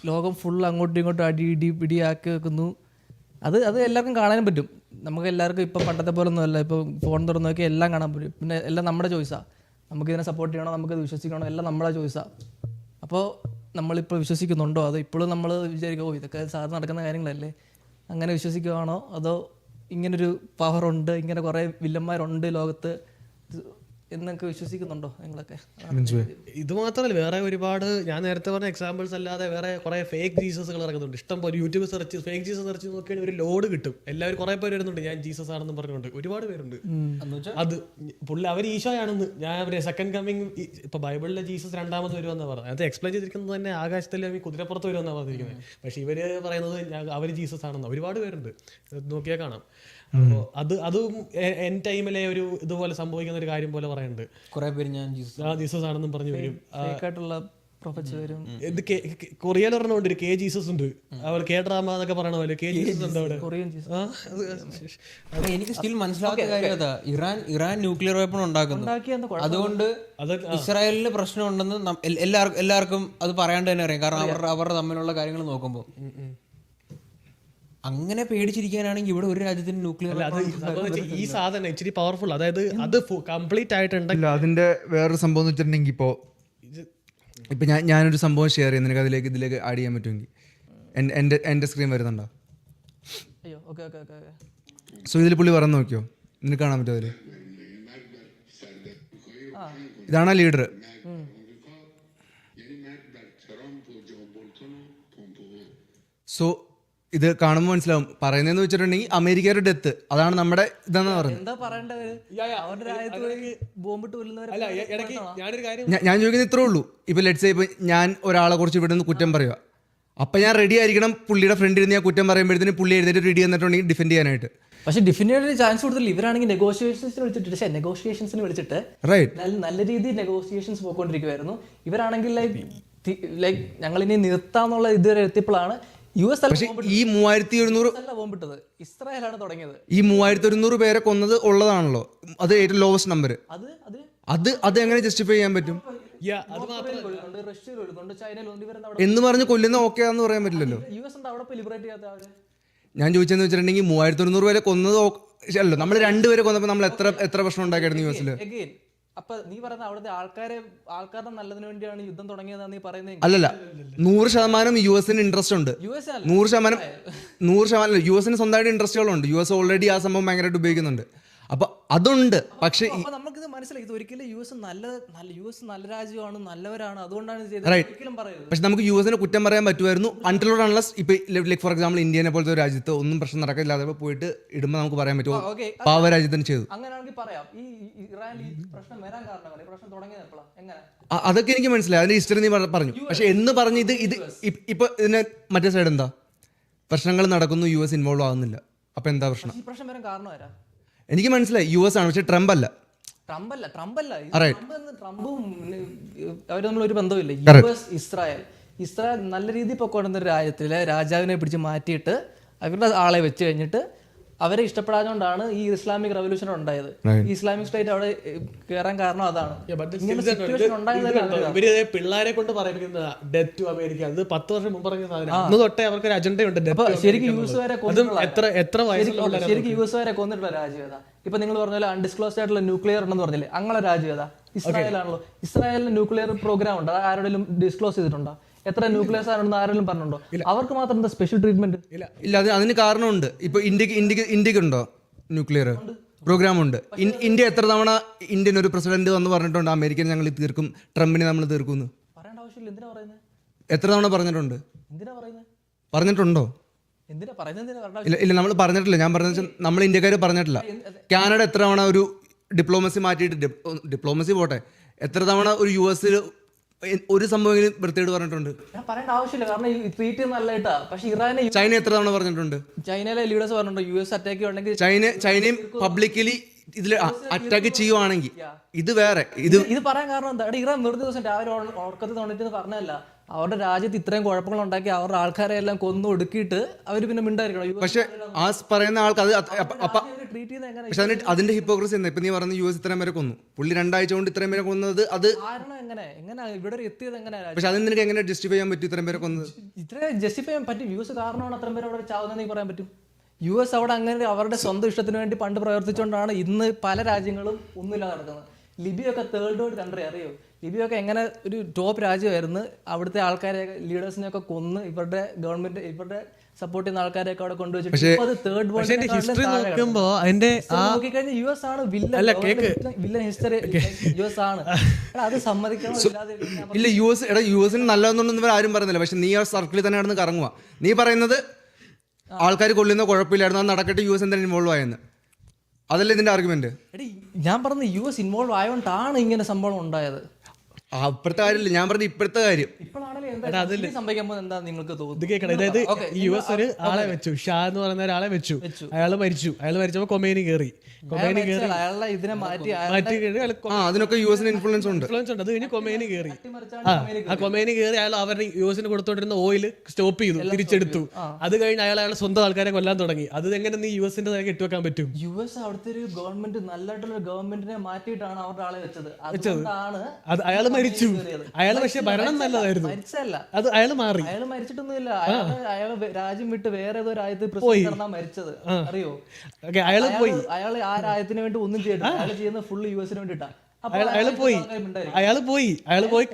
ലോകം ഫുൾ അങ്ങോട്ടും ഇങ്ങോട്ടും അടി പിടിയാക്കി വെക്കുന്നു. അത് എല്ലാവർക്കും കാണാനും പറ്റും. നമുക്ക് എല്ലാവർക്കും ഇപ്പം പണ്ടത്തെ പോലെ ഒന്നും അല്ല. ഇപ്പോൾ ഫോൺ തുറന്ന് നോക്കി എല്ലാം കാണാൻ പറ്റും. പിന്നെ എല്ലാം നമ്മുടെ ചോയ്സാണ്. നമുക്കിതിനെ സപ്പോർട്ട് ചെയ്യണോ, നമുക്കത് വിശ്വസിക്കണോ, എല്ലാം നമ്മുടെ ചോയ്സാണ്. അപ്പോൾ നമ്മളിപ്പോൾ വിശ്വസിക്കുന്നുണ്ടോ, അതോ ഇപ്പോഴും നമ്മൾ വിചാരിക്കും ഇതൊക്കെ സാധാരണ നടക്കുന്ന കാര്യങ്ങളല്ലേ, അങ്ങനെ വിശ്വസിക്കുകയാണോ, അതോ ഇങ്ങനൊരു പവറുണ്ട്, ഇങ്ങനെ കുറേ വില്ലന്മാരുണ്ട് ലോകത്ത് എന്നൊക്കെ വിശ്വസിക്കുന്നുണ്ടോ നിങ്ങളൊക്കെ? ഇത് മാത്രമല്ല, വേറെ ഒരുപാട് ഞാൻ നേരത്തെ പറഞ്ഞ എക്സാമ്പിൾസ് അല്ലാതെ വേറെ കുറെ ഫേക്ക് ജീസസുകൾ ഇറങ്ങുന്നുണ്ട്. ഇഷ്ടം പോലെ YouTube search fake Jesus search നോക്കിയാൽ ഒരു ലോഡ് കിട്ടും. എല്ലാവരും കുറെ പേര് വരുന്നുണ്ട് ഞാൻ ജീസസ് ആണെന്ന് പറഞ്ഞുകൊണ്ട്. ഒരുപാട് പേരുണ്ട്. അത് പുള്ളി അവർ ഈശോയാണെന്ന്. ഞാൻ സെക്കൻഡ് കമ്മിങ് ഇപ്പൊ ബൈബിളിലെ ജീസസ് രണ്ടാമത് വരുമെന്നാണ് പറഞ്ഞത്. അത് എക്സ്പ്ലെയിൻ ചെയ്തിരിക്കുന്നത് തന്നെ ആകാശത്തിൽ കുതിരപ്പുറത്ത് വരുമെന്നാണ് പറഞ്ഞിരിക്കുന്നത്. പക്ഷെ ഇവര് പറയുന്നത് അവർ ജീസസ് ആണെന്ന്. ഒരുപാട് പേരുണ്ട്, നോക്കിയാൽ കാണാം. അപ്പോൾ അതും എൻ ടൈമിലെ ഒരു ഇതുപോലെ സംഭവിക്കുന്ന ഒരു കാര്യം പോലെ പറയുന്നുണ്ട്. കുറെ പേര് ഞാൻ ജീസസ് ആണെന്നും പറഞ്ഞു വരും. ഇത് കൊറിയയിൽ പറഞ്ഞുകൊണ്ട് ഒരു കെ ജീസസ് ഉണ്ട്. അവർ കെ ഡ്രാമ എന്നൊക്കെ പറയണ പോലെ കെ ജീസസ് ഉണ്ട് അവിടെ. എനിക്ക് സ്റ്റിൽ മനസ്സിലാക്കിയ കാര്യം ഇറാൻ ന്യൂക്ലിയർ വെപ്പൺ ഉണ്ടാക്കുന്നു. അതുകൊണ്ട് ഇസ്രായേലിന് പ്രശ്നമുണ്ടെന്ന് എല്ലാവർക്കും അത് പറയാണ്ട് തന്നെ അറിയാം. കാരണം അവരുടെ തമ്മിലുള്ള കാര്യങ്ങൾ നോക്കുമ്പോൾ അങ്ങനെ പേടിച്ചിരിക്കാനാണെങ്കിൽ ഇവിടെ ഒരു രാജ്യത്തിന് ന്യൂക്ലിയർ ഈ സാധനം ഇച്ചിരി പവർഫുൾ, അതായത് അത് കംപ്ലീറ്റ് ആയിട്ടുണ്ടെങ്കിൽ. അതിന്റെ വേറൊരു സംഭവം എന്ന് വെച്ചിട്ടുണ്ടെങ്കിൽ ഇപ്പൊ ഞാനൊരു സംഭവം ഷെയർ ചെയ്യാം, നിനക്ക് ഇതിലേക്ക് ആഡ് ചെയ്യാൻ പറ്റുമെങ്കിൽ. എന്റെ സ്ക്രീൻ വരുന്നുണ്ടോ? സോ ഇതിൽ പുള്ളി പറഞ്ഞു നോക്കിയോ, നിനക്ക് കാണാൻ പറ്റുമോ? അതില് ഇതാണ് ലീഡർ. സോ ഇത് കാണുമ്പോൾ മനസ്സിലാവും പറയുന്നതെന്ന് വെച്ചിട്ടുണ്ടെങ്കിൽ അമേരിക്കയുടെ ഡെത്ത് അതാണ് നമ്മുടെ ഇതെന്ന് പറയുന്നത്. എന്താ പറയേണ്ടവര് അവരുടെ രാജ്യത്ത് പോയി ബോംബിട്ട് കൊല്ലുന്നവരെ ഇടയ്ക്ക് ഞാനൊരു കാര്യം ഞാൻ ചോദിക്കുന്നത് ഇത്രേ ഉള്ളൂ. ഇപ്പൊ ലെറ്റ്സ് സേ ഇപ്പൊ ഞാൻ ഒരാളെ കുറിച്ച് ഇവിടെ നിന്ന് കുറ്റം പറയുക, അപ്പൊ ഞാൻ റെഡി ആയിരിക്കണം പുള്ളിയുടെ ഫ്രണ്ടിൽ നിന്ന് ഞാൻ കുറ്റം പറയുമ്പോഴത്തേന് പുള്ളി എഴുതിയിട്ട് റെഡി എന്നിട്ടുണ്ടെങ്കിൽ ഡിഫെൻഡ് ചെയ്യാനായിട്ട്. പക്ഷെ ഡിഫിനറ്റ് ചാൻസ് കൊടുത്തില്ല. ഇവരാണെങ്കിൽ നെഗോഷിയേഷൻസിന് വിളിച്ചിട്ട് റൈറ്റ് നല്ല രീതിയിൽ നെഗോഷിയേഷൻസ് പോയിക്കൊണ്ടിരിക്കുവായിരുന്നു. ഇവരാണെങ്കിൽ ലൈക്ക് ഞങ്ങൾ ഇനി നിർത്താന്നുള്ള ഇതുവരെ എത്തിയപ്പോഴാണ് US പക്ഷെ ഈ 3100 അല്ല ബോംബിട്ടത്, ഇസ്രായേലാണ് തുടങ്ങിയത്. ഈ 3100 പേരെ കൊന്നത് ഉള്ളതാണല്ലോ, അത് ഏറ്റവും ലോവസ്റ്റ് നമ്പർ. അത് അത് അത് എങ്ങനെ ജസ്റ്റിഫൈ ചെയ്യാൻ പറ്റും റഷ്യയിൽ കൊല്ലുന്നുണ്ട്, ചൈനയിൽ ഇവരെന്താ എന്ന് പറഞ്ഞ് കൊല്ലുന്ന ഓക്കെ ആണെന്ന് പറയാൻ പറ്റില്ലല്ലോ. US എന്താ അവിടെ ലിബറേറ്റ് ചെയ്യാത്ത അവര്? ഞാൻ ചോദിച്ചെന്ന് വെച്ചിട്ടുണ്ടെങ്കിൽ 3100 പേരെ കൊന്നത് അല്ല, നമ്മൾ 2 പേരെ കൊന്നപ്പോൾ നമ്മൾ എത്ര പ്രശ്നം ഉണ്ടാക്കിയായിരുന്നു US-ൽ. Again, അപ്പൊ നീ പറയുന്ന അവിടുത്തെ ആൾക്കാരുടെ നല്ലതിന് വേണ്ടിയാണ് യുദ്ധം തുടങ്ങിയതാണ് നീ പറയുന്നത്? അല്ലല്ല, 100% US-ന് ഇൻട്രസ്റ്റ് ഉണ്ട്. 100% US-ന് സ്വന്തമായിട്ട് ഇൻട്രസ്റ്റുകളുണ്ട്. US ഓൾറെഡി ആ സംഭവം ഭയങ്കരമായിട്ട് ഉപയോഗിക്കുന്നുണ്ട്. അപ്പൊ അതുണ്ട്. പക്ഷെ നമുക്കിത് മനസ്സിലായി, ഇത് ഒരിക്കലും US നല്ല രാജ്യമാണ്, നല്ലവരാണ്, അതുകൊണ്ടാണ് ഒരിക്കലും പറയരുത്. പക്ഷെ നമുക്ക് US-നെ കുറ്റം പറയാൻ പറ്റുമായിരുന്നു അൺടിൽ ഓർ അൺലെസ് ഇപ്പൊ ലൈക്ക് ഫോർ എക്സാമ്പിൾ ഇന്ത്യനെ പോലത്തെ ഒരു രാജ്യത്ത് ഒന്നും പ്രശ്നം നടക്കില്ലാതെ പോയിട്ട് ഇടുമ്പോൾ നമുക്ക് പറയാൻ പറ്റുമോ പാവ രാജ്യത്തിന് ചെയ്തു. അങ്ങനെയാണെങ്കിൽ പറയാം ഈ ഇറാനിൽ ഈ പ്രശ്നം വരാൻ കാരണമാണ്, ഈ പ്രശ്നം തുടങ്ങിയത് എപ്പോഴാണ്, എങ്ങനെ? അതൊക്കെ എനിക്ക് മനസ്സിലായി, അതിന്റെ ഹിസ്റ്ററി നീ പറഞ്ഞു. പക്ഷെ എന്ന് പറഞ്ഞ് ഇത് ഇപ്പൊ ഇതിന്റെ മറ്റേ സൈഡ് എന്താ, പ്രശ്നങ്ങൾ നടക്കുന്നു, US ഇൻവോൾവ് ആകുന്നില്ല, അപ്പൊ എന്താ പ്രശ്നം? ഈ പ്രശ്നം വരാൻ കാരണം ആരാ? എനിക്ക് മനസ്സിലായി US ആണ്, പക്ഷെ ട്രംപ് അല്ല. ട്രംപും അവര് തമ്മിൽ ഒരു ബന്ധമില്ല. US ഇസ്രായേൽ നല്ല രീതിയിൽ പൊക്കോടുന്ന ഒരു രാജ്യത്തിലെ രാജാവിനെ പിടിച്ച് മാറ്റിയിട്ട് അവരുടെ ആളെ വെച്ച് കഴിഞ്ഞിട്ട് അവരെ ഇഷ്ടപ്പെടാഞ്ഞോണ്ടാണ് ഈ ഇസ്ലാമിക് റവല്യൂഷൻ ഉണ്ടായത്. ഈ ഇസ്ലാമിക് സ്റ്റേറ്റ് അവിടെ കയറാൻ കാരണം അതാണ്. ഇവര് പിള്ളേരെ കൊണ്ട് പറയുന്നത് ഡെത്ത് ടു അമേരിക്ക, അത് 10 വർഷം മുമ്പ് പറഞ്ഞ സാധനം. അന്ന് തൊട്ടേ അവർക്ക് ഒരു അജണ്ടയുണ്ട്. ശരിക്കും US വരെ വയസ്സുള്ള കൊന്നിട്ടുള്ള രാജ്യം ഏതാ? ഇപ്പൊ നിങ്ങൾ പറഞ്ഞ പോലെ അൺഡിസ്ക്ലോസ്ഡ് ആയിട്ടുള്ള ന്യൂക്ലിയർ ഉണ്ടെന്ന് പറഞ്ഞില്ലേ, അങ്ങനെ രാജ്യം ഏതാ? ഇസ്രായേൽ ആണല്ലോ. ഇസ്രായേലിന് ന്യൂക്ലിയർ പ്രോഗ്രാം ഉണ്ട്, ആരോടെങ്കിലും ഡിസ്ക്ലോസ് ചെയ്തിട്ടുണ്ടോ? എത്ര ന്യൂക്ലിയസ് ആണെന്ന് ആരെങ്കിലും പറഞ്ഞിട്ടുണ്ടോ? അവർക്ക് മാത്രം എന്താ സ്പെഷ്യൽ ട്രീറ്റ്മെന്റ്? ഇല്ല, അതിന് കാരണമുണ്ട്. ഇപ്പൊ ഇന്ത്യക്ക് ഉണ്ടോ ന്യൂക്ലിയർ പ്രോഗ്രാം? ഉണ്ട്. ഇന്ത്യ എത്ര തവണ ഇന്ത്യൻ ഒരു പ്രസിഡന്റ് വന്ന് പറഞ്ഞിട്ടുണ്ട് അമേരിക്കൻ ഞങ്ങൾ തീർക്കും, ട്രംപിനെ നമ്മൾ തീർക്കുന്നു? പറയേണ്ട ആവശ്യമില്ല. എന്തിനാ പറയുന്നത്? എത്ര തവണ പറഞ്ഞിട്ടുണ്ട്? എന്തിനാ പറയുന്നത്? പറഞ്ഞിട്ടുണ്ടോ? എന്തിനാ പറയുന്നത്? ഇല്ല, നമ്മൾ പറഞ്ഞിട്ടില്ല. ഞാൻ പറഞ്ഞ നമ്മൾ ഇന്ത്യക്കാർ പറഞ്ഞിട്ടില്ല. കാനഡ എത്ര തവണ ഒരു ഡിപ്ലോമസി മാറ്റിയിട്ട്, ഡിപ്ലോമസി പോട്ടെ, എത്ര തവണ ഒരു US ഒരു സംഭവം വൃത്തിയോട് പറഞ്ഞിട്ടുണ്ട്? പറയേണ്ട ആവശ്യമില്ല, കാരണം ഈ ട്രീറ്റ് നല്ലതായിട്ടാ. പക്ഷെ ഇറാനെ ചൈന എത്ര തവണ പറഞ്ഞിട്ടുണ്ട്? ചൈനയിലെ ലീഡേഴ്സ് പറഞ്ഞിട്ടുണ്ട് US അറ്റാക്ക് ഉണ്ടെങ്കിൽ ചൈനയും പബ്ലിക്കലി ഇതിൽ അറ്റാക്ക് ചെയ്യുവാണെങ്കിൽ ഇത് വേറെ. ഇത് പറയാൻ കാരണം എന്താ? ഇറാൻ വെറുതെ ദിവസം രാവിലെ ഓർക്കത്ത് തോന്നിട്ട് പറഞ്ഞതല്ല, അവരുടെ രാജ്യത്ത് ഇത്രയും കുഴപ്പങ്ങൾ ഉണ്ടാക്കി അവരുടെ ആൾക്കാരെ എല്ലാം കൊന്നു ഒടുക്കിയിട്ട് അവര് പിന്നെ മിണ്ടായിരിക്കണം. പക്ഷെ ആ പറയുന്ന ആൾക്ക് ട്രീറ്റ് ചെയ്യുന്നത് എങ്ങനെ? പക്ഷെ അതിന്റെ ഹിപ്പോക്രസി എന്താ? ഇപ്പൊ നീ പറഞ്ഞ US ഇത്രയും പേരെ കൊന്നു, പുള്ളി 2 ആഴ്ച കൊണ്ട് ഇത്രയും പേരെ കൊന്നത്, അത് കാരണം എങ്ങനെ ഇവിടെ എത്തിയത് എങ്ങനെയാണ്? പക്ഷെ അതിന് നിനക്ക് എങ്ങനെ ജസ്റ്റിഫൈ ചെയ്യാൻ പറ്റും ഇത്രയും പേരെ കൊന്നത്? ഇത്ര ജസ്റ്റിഫൈ ചെയ്യാൻ പറ്റും. US കാരണമാണ് അത്രയും പേര് അവിടെ ചാവുന്നതെന്ന് പറയാൻ പറ്റും. US അവിടെ അങ്ങനെ അവരുടെ സ്വന്തം ഇഷ്ടത്തിന് വേണ്ടി പണ്ട് പ്രവർത്തിച്ചുകൊണ്ടാണ് ഇന്ന് പല രാജ്യങ്ങളും ഒന്നുമില്ലാതെ നടക്കുന്നത്. ലിബിയൊക്കെ തേർഡ് വേൾഡ് കൺട്രി, അറിയോ? ലിബിയൊക്കെ എങ്ങനെ ഒരു ടോപ്പ് രാജ്യമായിരുന്നു. അവിടുത്തെ ആൾക്കാരെ ലീഡേഴ്സിനെയൊക്കെ കൊന്ന് ഇവരുടെ ഗവൺമെന്റ് ഇവരുടെ സപ്പോർട്ട് ചെയ്യുന്ന ആൾക്കാരെയൊക്കെ അവിടെ കൊണ്ടുവച്ചിട്ട് തേർഡ് വേൾഡ് ഹിസ്റ്ററി നോക്കുമ്പോ അതിന്റെ നോക്കിക്കഴിഞ്ഞാൽ US ആണ് വില്ലൻ ഹിസ്റ്ററി. US ആണ്, അത് സമ്മതിക്കണം. ഇല്ല, US നല്ലതെന്നൊന്നും ആരും പറയുന്നില്ല. പക്ഷെ നീ ആ സർക്കിളിൽ തന്നെ നടന്ന് കറങ്ങുക. നീ പറയുന്നത് ആൾക്കാർ കൊല്ലുന്ന കുഴപ്പമില്ലായിരുന്നു, അത് നടക്കട്ടെ, US എന്താണ് ഇൻവോൾവ് ആയെന്ന്. അതല്ലേ ഇതിന്റെ ആർഗ്യുമെന്റ്? ഞാൻ പറഞ്ഞ US ഇൻവോൾവ് ആയതുകൊണ്ടാണ് ഇങ്ങനെ സംഭവം ഉണ്ടായത്. അപ്പുറത്തെ കാര്യമില്ല, ഞാൻ പറഞ്ഞ ഇപ്പോഴത്തെ കാര്യം. സംഭവിക്കാൻ പോകുന്നത് എന്താ നിങ്ങൾക്ക് തോന്നുന്നു? അതായത് US ഒരു ആളെ വെച്ചു, ഷാ എന്ന് പറയുന്ന ഒരാളെ വെച്ചു. അയാൾ മരിച്ചപ്പോ കൊമേനി കയറി. ഇതിനെ മാറ്റി അതിനൊക്കെ US-ന് ഇൻഫ്ലുവൻസ് ഉണ്ട്. അത് കഴിഞ്ഞ് കൊമേനി കയറി. ആ കൊമേനി കയറി അയാൾ അവരുടെ US-ന് കൊടുത്തോണ്ടിരുന്ന ഓയിൽ സ്റ്റോപ്പ് ചെയ്തു, തിരിച്ചെടുത്തു. അത് കഴിഞ്ഞ് അയാൾ സ്വന്തം ആൾക്കാരെ കൊല്ലാൻ തുടങ്ങി. അത് എങ്ങനെ നീ US-ന്റെ തന്നെ കെട്ടുവെക്കാൻ പറ്റും? US അവിടുത്തെ ഒരു ഗവൺമെന്റ് നല്ലതായിട്ടുള്ള ഗവൺമെന്റിനെ മാറ്റിയിട്ടാണ് അവരുടെ ആളെ വെച്ചത്. അതുകൊണ്ടാണ് അയാൾ മരിച്ചു. അയാൾ പക്ഷെ ഭരണം നല്ലതായിരുന്നു. മരിച്ചല്ല, അത് അയാൾ മാറി. അയാൾ മരിച്ചിട്ടൊന്നുമില്ല. അയാൾ രാജ്യം വിട്ട് വേറെ ഏതോ രാജ്യത്ത് മരിച്ചത്, അറിയോ? അയാൾ പോയി. അയാൾ ആ രാജ്യത്തിന് വേണ്ടി ഒന്നും ചെയ്തിട്ടില്ല. അയാൾ ചെയ്യുന്ന ഫുള്ള് US-ന് വേണ്ടിയിട്ടാ. അയാള് പോയി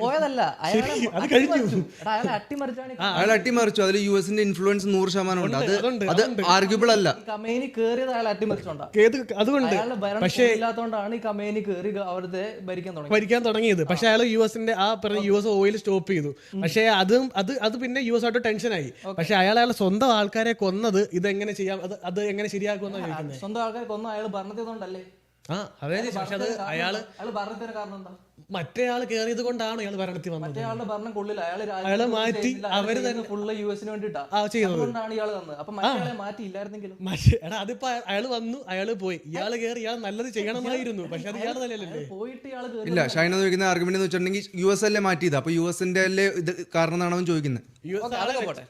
പോയതല്ല, അത് കഴിഞ്ഞു. അയാളെ അട്ടിമറിച്ചാണ് അയാൾ അട്ടിമറിച്ചു. അതിൽ യുഎസിന്റെ ഇൻഫ്ലുവൻസ് 100% ഉണ്ട്. അത് ആർഗ്യുബിൾ അല്ല. കമേനി കേറിയത് അയാൾ അട്ടിമറിച്ചോണ്ടാ. അതുകൊണ്ട് അയാളുടെ ഭരണം ഇല്ലാത്തതുകൊണ്ടാണ് ഈ കമേനി കേറി അവരുടെ ഭരിക്കാൻ തുടങ്ങിയത്. പക്ഷെ അയാൾ യുഎസിന്റെ ആ പറഞ്ഞ യുഎസ് ഓയിൽ സ്റ്റോപ്പ് ചെയ്തു. പക്ഷെ അത് പിന്നെ യുഎസ് ആയിട്ട് ടെൻഷനായി. പക്ഷെ അയാളെ സ്വന്തം ആൾക്കാരെ കൊന്നത് ഇതെങ്ങനെ ചെയ്യാം, അത് എങ്ങനെ ശരിയാക്കുമെന്നാണ് ചോദിക്കുന്നത്. സ്വന്തം ആൾക്കാരെ കൊന്ന അയാൾ ഭരണത്തിനോണ്ടല്ലേ? അതായത് പക്ഷെ അത് അയാള് ഭരണത്തിന് കാരണം എന്താ? മറ്റേ ആള് കേറിയത് കൊണ്ടാണ് ഇയാൾ ഭരണത്തിൽ വന്നത്. മറ്റേ ആളുടെ ഭരണം കൊള്ളില്ല, അയാളെ മാറ്റി അവര് തന്നെ ഫുള്ള് യുഎസിന് വേണ്ടിട്ടാ ചെയ്തത്. അതുകൊണ്ടാണ് ഇയാൾ തന്നത്. അപ്പൊ മറ്റേ മാറ്റിയില്ലായിരുന്നെങ്കിലും അതിപ്പോ അയാള് വന്നു, അയാള് പോയി, ഇയാള് കയറി, ഇയാൾ നല്ലത് ചെയ്യണമായിരുന്നു. പക്ഷെ അത് ഇയാൾ നല്ലല്ലേ പോയിട്ട് ഇയാൾ ഇല്ല. ഷൈന ചോദിക്കുന്ന ആർഗ്യുമെന്റ് എന്ന് വെച്ചിട്ടുണ്ടെങ്കിൽ യുഎസ് അല്ലേ മാറ്റിയത്, അപ്പൊ യുഎസിന്റെ അല്ലേ ഇത് കാരണം എന്നാണ് അവൻ ചോദിക്കുന്നത്. പോട്ടെ,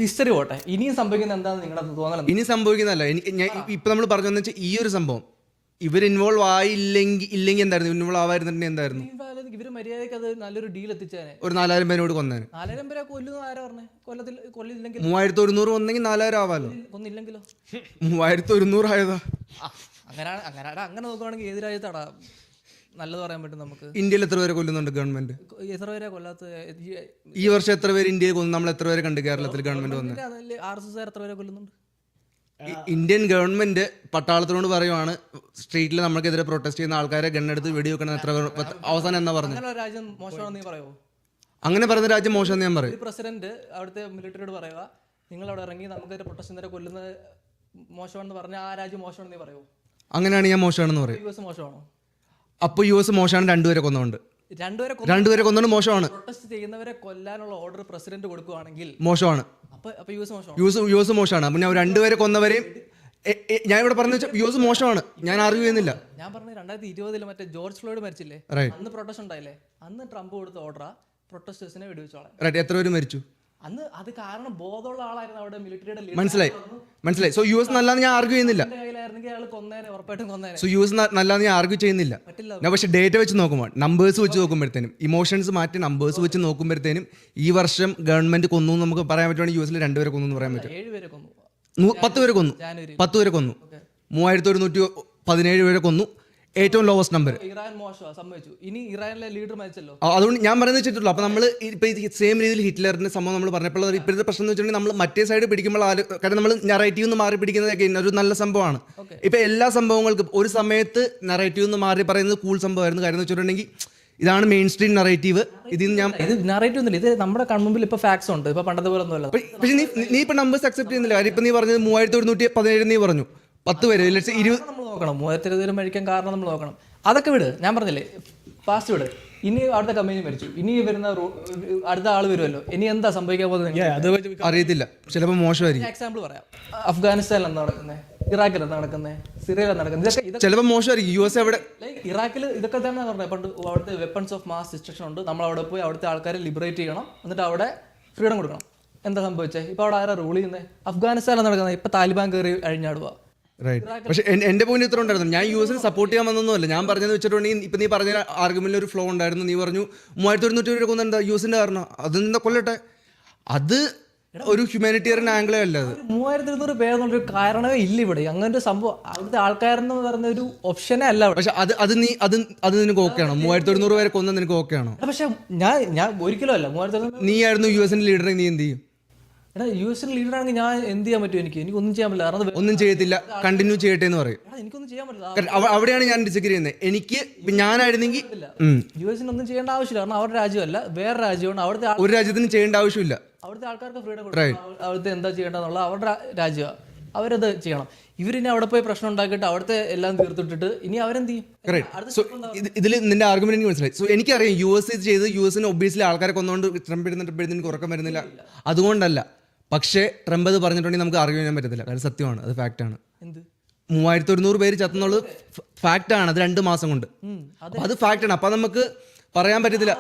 ഹിസ്റ്ററി പോട്ടെ, ഇനിയും സംഭവിക്കുന്നത് എന്താണെന്ന് നിങ്ങളുടെ തോന്നല? ഇനി സംഭവിക്കുന്നതല്ല. ഇപ്പൊ നമ്മൾ പറഞ്ഞതെന്ന് വെച്ചാൽ ഈ ഒരു സംഭവം ഇവർ ഇൻവോൾവ് ഇല്ലെങ്കിൽ എന്തായിരുന്നു, ഇൻവോൾവ് ആവായിരുന്നുണ്ടെങ്കിൽ എന്തായിരുന്നു? ഇവര് മര്യാദക്ക് അത് നല്ലൊരു ഡീൽ എത്തിച്ചേനെ. ഒരു 4000 പേരോട് കൊന്നേന്. 4000 പേരെ കൊല്ലുന്ന ആരാ പറഞ്ഞേ? കൊല്ലില്ലെങ്കിൽ 3100 വന്നെങ്കിൽ 4000 ആവാലോ. കൊന്നില്ലെങ്കിലോ? 3100 ആയതാ. അങ്ങനെ നോക്കുവാണെങ്കിൽ ഏത് രാജ്യത്താടാ നല്ലത് പറയാൻ പറ്റും നമുക്ക്? ഇന്ത്യയിൽ എത്ര പേരെ കൊല്ലുന്നുണ്ട് ഗവൺമെന്റ്? എത്ര പേരെ കൊല്ലാത്ത? ഈ വർഷം എത്ര പേര് ഇന്ത്യയിൽ കൊന്നു? നമ്മൾ എത്ര പേരെ കണ്ട് കേരളത്തിൽ ഗവൺമെന്റ് വന്നത്? RSS എത്ര പേരെ കൊല്ലുന്നുണ്ട്? ഇന്ത്യൻ ഗവൺമെന്റ് പട്ടാളത്തിനോട് പറയുവാണ് സ്ട്രീറ്റിൽ നമുക്കെതിരെ പ്രൊട്ടസ്റ്റ് ചെയ്യുന്ന ആൾക്കാരെ ഗണ്ണെടുത്ത് വെടിവെക്കണം. എത്ര അവസാനം എന്നാ പറഞ്ഞു? രാജ്യം മോശമാണെന്ന് നീ പറയോ? അങ്ങനെ പറഞ്ഞ രാജ്യം മോശം ഞാൻ പറയും. പ്രസിഡന്റ് അവിടുത്തെ മിലിറ്ററിയോട് പറയുക, നിങ്ങൾ അവിടെ ഇറങ്ങി നമുക്കെതിരെ പ്രൊട്ടസ്റ്റ് നേരെ കൊല്ലുന്നത് മോശമാണെന്ന് പറഞ്ഞാൽ ആ രാജ്യം മോശമാണെന്ന് നീ പറയോ? അങ്ങനെയാണ് ഞാൻ മോശമാണെന്ന് പറയും. യുഎസ് മോശമാണോ? അപ്പൊ യുഎസ് മോശമാണ്. രണ്ടുപേരെ കൊന്നുകൊണ്ട് രണ്ടുപേരെ കൊന്നുകൊണ്ട് മോശമാണ്. പ്രൊട്ടസ്റ്റ് ചെയ്യുന്നവരെ കൊല്ലാനുള്ള ഓർഡർ പ്രസിഡന്റ് കൊടുക്കുകയാണെങ്കിൽ മോശമാണ്. അപ്പൊ യുഎസ് മോശമാണ്. അപ്പൊ ഞാൻ രണ്ടുപേരെ കൊന്നവരെയും ഞാൻ ഇവിടെ പറഞ്ഞു വെച്ചാൽ യുഎസ് മോശമാണ്. ഞാൻ ആർഗ്യൂ ചെയ്യുന്നില്ല. ഞാൻ പറഞ്ഞു 2020 മറ്റേ ജോർജ് ഫ്ലോയ്ഡ് മരിച്ചില്ലേ, അന്ന് പ്രൊട്ടസ്റ്റ് ഉണ്ടായില്ലേ? അന്ന് ട്രംപ് കൊടുത്ത ഓർഡറാ പ്രൊട്ടസ്റ്റേഴ്സിനെ വെടിവെച്ചോളാം. എത്ര പേര് മരിച്ചു അന്ന്? അത് കാരണം ബോധമുള്ള ആളായിരുന്നു അവിടെ മിലിറ്ററിയുടെ. മനസ്സിലായി. സോ യുഎസ് നല്ലതെന്ന് ഞാൻ ആർഗ്യൂ ചെയ്യുന്നില്ല. സോ യുഎസ് നല്ലതെന്ന് ഞാൻ ആർഗ്യൂ ചെയ്യുന്നില്ല. പക്ഷെ ഡേറ്റ വെച്ച് നോക്കുമ്പോൾ, നമ്പേഴ്സ് വെച്ച് നോക്കുമ്പോഴത്തേനും, ഇമോഷൻസ് മാറ്റി നമ്പേഴ്സ് വെച്ച് നോക്കുമ്പോഴത്തേനും ഈ വർഷം ഗവൺമെന്റ് കൊന്നു നമുക്ക് പറയാൻ പറ്റുവാണെങ്കിൽ യുഎസിൽ 2 പേരെ കൊന്നു എന്ന് പറയാൻ പറ്റും. 10 പേരെ കൊന്നു. 10 പേരെ കൊന്നു. 3117 പേരെ കൊന്നു. ഏറ്റവും ലോവസ്റ്റ് നമ്പർ. ഇറാൻ മോശം സംഭവിച്ചു. ഇനി ഇറാനിലെ ലീഡർ മരിച്ചല്ലോ. അതുകൊണ്ട് ഞാൻ പറയുന്നത് വെച്ചിട്ടുള്ളൂ. അപ്പൊ നമ്മൾ ഇപ്പൊ സെയിം രീതിയിൽ ഹിറ്റ്ലറിന്റെ സംഭവം നമ്മൾ പറഞ്ഞപ്പോൾ ഇപ്പോഴത്തെ പ്രശ്നം എന്ന് വെച്ചിട്ടുണ്ടെങ്കിൽ നമ്മൾ മറ്റേ സൈഡ് പിടിക്കുമ്പോൾ കാരണം നമ്മൾ നറേറ്റീവ് നിന്ന് മാറി പിടിക്കുന്നതൊക്കെ ഒരു നല്ല സംഭവമാണ്. ഇപ്പൊ എല്ലാ സംഭവങ്ങൾക്കും ഒരു സമയത്ത് നറേറ്റീവ് നിന്ന് മാറി പറയുന്നത് കൂൾ സംഭവമായിരുന്നു. കാര്യം എന്ന് വെച്ചിട്ടുണ്ടെങ്കിൽ ഇതാണ് മെയിൻ സ്ട്രീം നറേറ്റീവ്. ഇത് നറേറ്റീവ് ഒന്നുമില്ല, ഇത് നമ്മുടെ കൺമുമ്പിൽ ഇപ്പൊ ഫാക്ട്സ് ഉണ്ട്. ഇപ്പൊ പണ്ടത്തെ പോലെ ഒന്നുമല്ല. പക്ഷെ നീ ഇപ്പൊ നമ്പേഴ്സ് അക്സെപ്റ്റ് ചെയ്യുന്നില്ല. കാര്യം ഇപ്പൊ നീ പറഞ്ഞത് 3117 നീ പറഞ്ഞു. 10 പേര് 20 നമ്മൾ നോക്കണം. 3020 മരിക്കാൻ കാരണം നമ്മൾ നോക്കണം. അതൊക്കെ വിട്, ഞാൻ പറഞ്ഞില്ലേ, ഫാസ്റ്റ് വിട്. ഇനി അവിടുത്തെ കമ്പനി മരിച്ചു, ഇനി വരുന്ന അടുത്ത ആള് വരുമല്ലോ. ഇനി എന്താ സംഭവിക്കാൻ പോകുന്നത് അറിയത്തില്ല. ചിലപ്പോൾ മോശമായിരിക്കും. എക്സാമ്പിൾ പറയാം. അഫ്ഗാനിസ്ഥാനിൽ എന്താ നടക്കുന്നത്, ഇറാഖിൽ എന്താ നടക്കുന്നത്, സിറിയയിൽ എന്താ നടക്കുന്നത്, ഇതൊക്കെ ചിലപ്പോൾ മോശമായിരിക്കും. യുഎസ് എവിടെ? ഇറാഖിൽ ഇതൊക്കെ തന്നെ പറഞ്ഞത്. പണ്ട് അവിടുത്തെ വെപ്പൺസ് ഓഫ് മാസ് ഡിസ്ട്രക്ഷൻ ഉണ്ട്. നമ്മൾ അവിടെ പോയി അവിടുത്തെ ആൾക്കാരെ ലിബറേറ്റ് ചെയ്യണം, എന്നിട്ട് അവിടെ ഫ്രീഡം കൊടുക്കണം. എന്താ സംഭവിച്ചത്? ഇപ്പൊ അവിടെ ആരാ റൂൾ ചെയ്യുന്നത്? അഫ്ഗാനിസ്ഥാനിൽ നടക്കുന്നത്. ഇപ്പൊ താലിബാൻ കയറി അഴിഞ്ഞാടുക. പക്ഷെ എന്റെ പോയിന്റ് ഇത്ര ഉണ്ടായിരുന്നു. ഞാൻ യുഎസിനെ സപ്പോർട്ട് ചെയ്യാൻ വന്നൊന്നുമല്ല. ഞാൻ പറഞ്ഞത് വെച്ചിട്ടുണ്ടെങ്കിൽ ഇപ്പൊ നീ പറഞ്ഞ ആർഗ്യുമെന്റിൽ ഒരു ഫ്ലോ ഉണ്ടായിരുന്നു. നീ പറഞ്ഞു 3100 രൂപ കൊന്നെന്താ യുഎസിന്റെ കാരണം? അതെന്താ കൊല്ലട്ടെ, അത് ഒരു ഹ്യൂമാനിറ്റേറിയൻ ആംഗിളേ അല്ല. അത് 3200 പേരെന്നൊരു കാരണമേ ഇല്ല ഇവിടെ. അങ്ങനെ ഒരു സംഭവം അവിടുത്തെ ആൾക്കാരെന്ന് പറയുന്ന ഒരു ഓപ്ഷനേ അല്ല. പക്ഷെ അത് നിനക്ക് ഓക്കെയാണോ? 3100 പേരെ കൊന്ന നിനക്ക് ഓക്കെയാണോ? പക്ഷെ ഞാൻ ഒരിക്കലും അല്ല. 3200 നീ ആയിരുന്നു യുഎസിന്റെ ലീഡർ, നീ എന്ത് ചെയ്യും? എടാ, യുഎസിന്റെ ലീഡർ ആണെങ്കിൽ ഞാൻ എന്ത് ചെയ്യാൻ പറ്റും? എനിക്കൊന്നും ചെയ്യാൻ പറ്റില്ല. ഒന്നും ചെയ്യത്തില്ല, കണ്ടിന്യൂ ചെയ്യട്ടെ എന്ന് പറയും. എനിക്കൊന്നും ചെയ്യാൻ പറ്റില്ല. അവിടെയാണ് ഞാൻ ഡിസഗ്രി ചെയ്യുന്നത്. എനിക്ക് ഞാനായിരുന്നെങ്കിൽ യുഎസിന് ഒന്നും ചെയ്യേണ്ട ആവശ്യമില്ല. കാരണം അവരുടെ രാജ്യമല്ല, വേറെ രാജ്യമാണ്. അവിടുത്തെ ഒരു രാജ്യത്തിന് ചെയ്യേണ്ട ആവശ്യമില്ല. അവിടുത്തെ ആൾക്കാർക്ക് ഫ്രീഡം കൊടുക്കണം. അവിടുത്തെ എന്താ ചെയ്യേണ്ടതെന്നുള്ള അവരുടെ രാജ്യമാണ്, അവരത് ചെയ്യണം. ഇവരിനി അവിടെ പോയി പ്രശ്നം ഉണ്ടാക്കിയിട്ട് അവിടുത്തെ എല്ലാം തീർത്തിട്ടിട്ട് ഇനി അവരെന്ത് ചെയ്യും? ഇതിൽ നിന്റെ ആർഗ്യുമെന്റ് എനിക്ക് മനസ്സിലായി. സോ എനിക്കറിയാം യുഎസ് ഇത് ചെയ്ത് യുഎസിന് ഒബ്വിയസ്ലി ആൾക്കാരെ കൊന്നുകൊണ്ട് ട്രംപ് എടുത്തിട്ട് എനിക്ക് ഉറക്കം വരുന്നില്ല, അതുകൊണ്ടല്ല. പക്ഷേ ട്രംപ് അത് പറഞ്ഞിട്ടുണ്ടെങ്കിൽ നമുക്ക് ആർഗ്യൂ ചെയ്യാൻ പറ്റത്തില്ല. കാര്യം സത്യമാണ്, അത് ഫാക്റ്റാണ്. 3100 പേര് ചത്തുന്നുള്ളത് ഫാക്റ്റാണ്. അത് 2 മാസം കൊണ്ട്. അത് ഫാക്റ്റാണ്. അപ്പൊ നമുക്ക് പറയാൻ പറ്റത്തില്ല.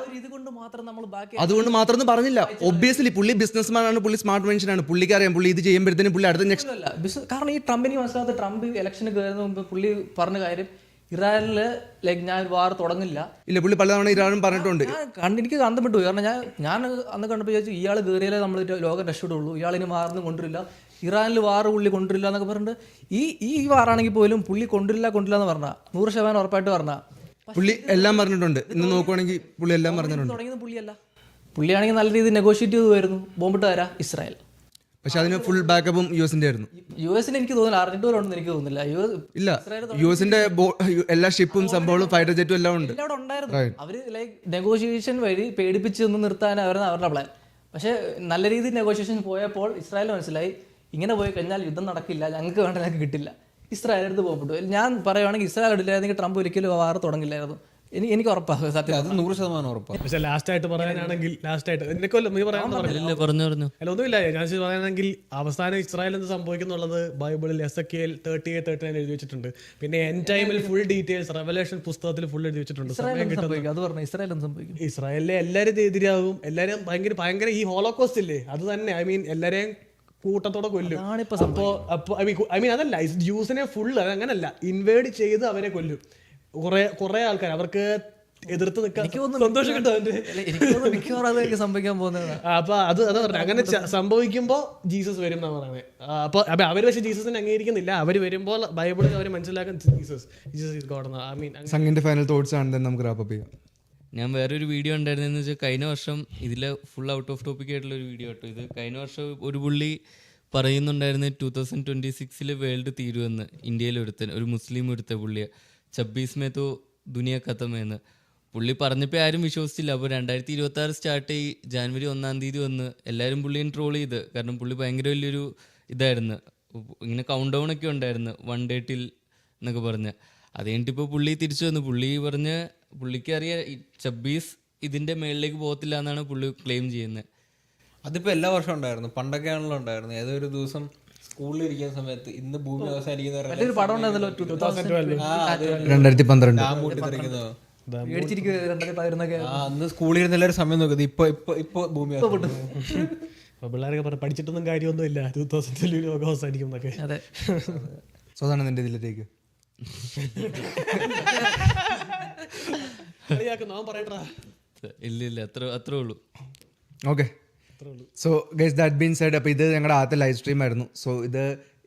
അതുകൊണ്ട് മാത്രം പറഞ്ഞില്ല. ഒബ്വിയസ്ലി പുള്ളി ബിസിനസ്മാൻ ആണ്, പുള്ളി സ്മാർട്ട് മനുഷ്യനാണ്. പുള്ളിക്ക് അറിയാം പുള്ളി ഇത് ചെയ്യുമ്പോഴത്തേനും പുള്ളി അടുത്ത നെക്സ്റ്റ്. കാരണം ഈ ട്രംപിന് മനസ്സിലാത്ത, ട്രംപ് ഇലക്ഷന് കയറുന്ന മുമ്പ് പുള്ളി പറഞ്ഞ കാര്യം ഇറാനില് ഞാൻ വാർ തുടങ്ങില്ല. ഇല്ല, പുള്ളി പലതവണ ഇറാനും പറഞ്ഞിട്ടുണ്ട്. എനിക്ക് അന്തം വിട്ടു. കാരണം ഞാൻ അന്ന് കണ്ടപ്പോൾ വിചാരിച്ചു ഇയാൾ കയറിയാലേ നമ്മൾ ലോകം രക്ഷപ്പെടുള്ളൂ, ഇയാളിനി വാറിന് കൊണ്ടുവരില്ല, ഇറാനിൽ വാർ പുള്ളി കൊണ്ടുവരില്ല എന്നൊക്കെ പറഞ്ഞിട്ട് ഈ വാറാണെങ്കിൽ പോലും പുള്ളി കൊണ്ടുവരില്ല എന്ന് പറഞ്ഞാൽ 100% ഉറപ്പായിട്ട് പറഞ്ഞാൽ പുള്ളി എല്ലാം പറഞ്ഞിട്ടുണ്ട്. ഇന്ന് നോക്കുവാണെങ്കിൽ പുള്ളി എല്ലാം പറഞ്ഞിട്ടുണ്ട്. തുടങ്ങിയത് പുള്ളിയാണെങ്കിൽ നല്ല രീതിയിൽ നെഗോഷിയേറ്റ് ചെയ്തു വരുന്നു. ബോംബിട്ട് തരാം ഇസ്രായേൽ. പക്ഷെ അതിന് ഫുൾ ബാക്കപ്പും യുഎസിന്റെ ആയിരുന്നു. യുഎസിന് എനിക്ക് തോന്നുന്നില്ല, അർജന്റീന ഉണ്ടെന്ന് എനിക്ക് തോന്നുന്നില്ല. ഇല്ല, യുഎസിന്റെ എല്ലാ ഷിപ്പും സംഭവങ്ങളും ഫൈറ്റർ ജെറ്റും എല്ലാം ഉണ്ട്. അവിടെ ഉണ്ടായിരുന്നു. അവര് ലൈക്ക് നെഗോഷിയേഷൻ വഴി പേടിപ്പിച്ച് ഒന്ന് നിർത്താനായിരുന്നു അവരുടെ പ്ലാൻ. പക്ഷെ നല്ല രീതിയിൽ നെഗോഷിയേഷൻ പോയപ്പോൾ ഇസ്രായേൽ മനസ്സിലായി ഇങ്ങനെ പോയി കഴിഞ്ഞാൽ യുദ്ധം നടക്കില്ല, ഞങ്ങൾക്ക് വേണ്ട ഞങ്ങൾക്ക് കിട്ടില്ല. ഇസ്രായേൽ എടുത്ത് പോകപ്പെട്ടു. ഞാൻ പറയുവാണെങ്കിൽ ഇസ്രായേൽ ഇല്ലായിരുന്നെങ്കിൽ ട്രംപ് ഒരിക്കലും വാർ തുടങ്ങില്ലായിരുന്നു. എനിക്ക് ഉറപ്പാണ്, സത്യം അത് 100% ഉറപ്പാണ്. പക്ഷെ ലാസ്റ്റ് ആയിട്ട് പറയാനാണെങ്കിൽ അല്ല ഒന്നുമില്ല, ഞാൻ പറയാനാണെങ്കിൽ അവസാനം ഇസ്രായേൽ എന്ത് സംഭവിക്കുന്നുള്ളത് ബൈബിളിൽ എസെക്കിയേൽ 38:39 എഴുതി വെച്ചിട്ടുണ്ട്. പിന്നെ എൻ ടൈമിൽ ഫുൾ ഡീറ്റെയിൽസ് റെവലേഷൻ പുസ്തകത്തിൽ ഫുൾ എഴുതി വെച്ചിട്ടുണ്ട്. ഇസ്രായേലിലെ എല്ലാവരും എതിരാകും, എല്ലാവരും ഭയങ്കര ഈ ഹോളോകോസ്റ്റ് ഇല്ലേ അത് തന്നെ, ഐ മീൻ എല്ലാരെയും കൂട്ടത്തോടെ കൊല്ലും. അതല്ല ജ്യൂസിനെ ഫുള്ള് അങ്ങനല്ല, ഇൻവേഡ് ചെയ്ത് അവരെ കൊല്ലും. കുറെ ആൾക്കാർ അവർക്ക് എതിർത്ത് നിൽക്കാൻ സന്തോഷം കിട്ടും. സംഭവിക്കാൻ പോകുന്നത് അപ്പൊ അത് പറഞ്ഞു അങ്ങനെ സംഭവിക്കുമ്പോ ജീസസ് വരും എന്നാ പറയുന്നത്. അപ്പൊ അവര് പക്ഷെ ജീസസിനെ അംഗീകരിക്കുന്നില്ല. അവര് വരുമ്പോൾ ബൈബിളിൽ അവര് മനസ്സിലാക്കാൻ Jesus is God. I mean സംഗിന്റെ ഫൈനൽ തോട്ട്സ് ആണ് നമുക്ക് റാപ്പ് അപ്പ് ചെയ്യാം. ഞാൻ വേറൊരു വീഡിയോ ഉണ്ടായിരുന്നെന്ന് വെച്ചാൽ കഴിഞ്ഞ വർഷം ഇതിൽ ഫുൾ ഔട്ട് ഓഫ് ടോപ്പിക് ആയിട്ടുള്ള ഒരു വീഡിയോ കേട്ടോ. ഇത് കഴിഞ്ഞ വർഷം ഒരു പുള്ളി പറയുന്നുണ്ടായിരുന്നു 2026 വേൾഡ് തീരുമെന്ന്. ഇന്ത്യയിൽ ഒരു മുസ്ലിം എടുത്ത പുള്ളിയെ 26 മേ തോ ദുനിയ ഖത്തമെന്ന് പുള്ളി പറഞ്ഞപ്പോൾ ആരും വിശ്വസിച്ചില്ല. അപ്പോൾ 2026 സ്റ്റാർട്ട് ചെയ്ത് ജാനുവരി 1-ാം തീയതി വന്ന് എല്ലാവരും പുള്ളിയെ ട്രോൾ ചെയ്ത്. കാരണം പുള്ളി ഭയങ്കര വലിയൊരു ഇതായിരുന്നു, ഇങ്ങനെ കൗണ്ട് ഡൗൺ ഒക്കെ ഉണ്ടായിരുന്നു 1 day till എന്നൊക്കെ പറഞ്ഞ്. അത് കഴിഞ്ഞിട്ടിപ്പോൾ പുള്ളി തിരിച്ചു വന്നു. പുള്ളി പറഞ്ഞ് പുള്ളിക്ക് അറിയാം 26 ഇതിൻ്റെ മേളിലേക്ക് പോകത്തില്ല എന്നാണ് പുള്ളി ക്ലെയിം ചെയ്യുന്നത്. അതിപ്പോൾ എല്ലാ വർഷവും ഉണ്ടായിരുന്നു, പണ്ടൊക്കെ ആണല്ലോ ഉണ്ടായിരുന്നു. ഏതൊരു ദിവസം സ്കൂളിൽ ഇരിക്കുന്ന സമയത്ത് ഇന്ന് ഭൂമി അവസാനിക്കുന്ന അന്ന് സ്കൂളിൽ ഇരുന്ന് എല്ലാവരും സമയം നോക്കുന്നത്. ഇപ്പൊ ഭൂമി പിള്ളേരൊക്കെ പഠിച്ചിട്ടൊന്നും കാര്യമൊന്നും ഇല്ല, 2000 ലോകം അവസാനിക്കും എന്നൊക്കെ. സോതാണ് നിന്റെ ഇതിലേക്ക് ഇല്ല അത്രേ ഉള്ളൂ. Okay, so guys that been said. അപ്പോൾ ഇത് ഞങ്ങളുടെ ആദ്യത്തെ ലൈവ് സ്ട്രീം ആയിരുന്നു. സോ ഇത്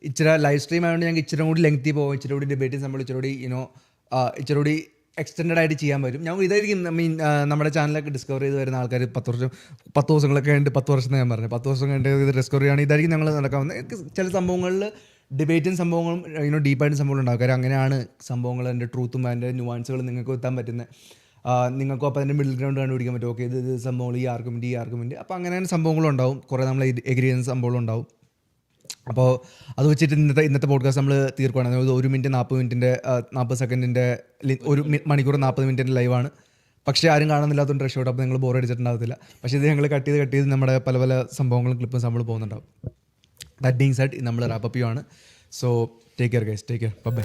ഇച്ചിരി ലൈവ് സ്ട്രീം ആയതുകൊണ്ട് ഞങ്ങൾക്ക് ഇച്ചിരി കൂടി ലെങ്തി പോകും, ഇച്ചിരി കൂടി ഡിബേറ്റ് നമ്മൾ ഇച്ചിരി കൂടി എക്സ്റ്റെൻഡ് ആയിട്ട് ചെയ്യാൻ പറ്റും. ഞാൻ ഇതായിരിക്കും മീൻ നമ്മുടെ ചാനലൊക്കെ ഡിസ്കവർ ചെയ്ത് വരുന്ന ആൾക്കാർ 10 ദിവസങ്ങളൊക്കെ കഴിഞ്ഞിട്ട് 10 വർഷം ഞാൻ പറഞ്ഞു 10 വർഷം കഴിഞ്ഞിട്ട് ഇത് ഡിസ്കവർ ചെയ്യുകയാണ്. ഇതായിരിക്കും ഞങ്ങൾ നടക്കാവുന്നത്. ചില സംഭവങ്ങളിൽ ഡിബേറ്റും സംഭവങ്ങളും ഡീപ്പായിട്ട് സംഭവങ്ങൾ ഉണ്ടാകും. കാര്യം അങ്ങനെയാണ് സംഭവങ്ങൾ, അതിൻ്റെ ട്രൂത്തും അതിൻ്റെ ന്യൂവാൻസുകളും നിങ്ങൾക്ക് എത്താൻ പറ്റുന്നത്. നിങ്ങൾക്കും അപ്പോൾ അതിൻ്റെ മിഡിൽ ഗ്രൗണ്ട് കണ്ടുപിടിക്കാൻ പറ്റും. ഓക്കെ, ഇത് സംഭവങ്ങൾ ഈ ആർഗ്യുമെൻറ്റ് അപ്പോൾ അങ്ങനെ സംഭവങ്ങളുണ്ടാവും. കുറേ നമ്മൾ എഗ്രി ചെയ്യുന്ന സംഭവങ്ങളുണ്ടാവും. അപ്പോൾ അത് വെച്ചിട്ട് ഇന്നത്തെ പോഡ്കാസ്റ്റ് നമ്മൾ തീർക്കുകയാണ്. അതായത് 1 മിനിറ്റ് 40 സെക്കൻഡിൻ്റെ 1 മണിക്കൂർ 40 മിനിറ്റിൻ്റെ ലൈവാണ്. പക്ഷേ ആരും കാണുന്നില്ലാത്തതുകൊണ്ട് രക്ഷപ്പെട്ടു. അപ്പോൾ നിങ്ങൾ ബോർ അടിച്ചിട്ടുണ്ടാകത്തില്ല. പക്ഷേ ഇത് ഞങ്ങൾ കട്ട് ചെയ്ത് നമ്മുടെ പല സംഭവങ്ങളും ക്ലിപ്പും നമ്മൾ പോകുന്നുണ്ടാവും. ദാറ്റ് ബീങ് സെഡ് നമ്മൾ റാപ്പ് അപ്പ് ചെയ്യുവാണ്. So take care guys, take care, by.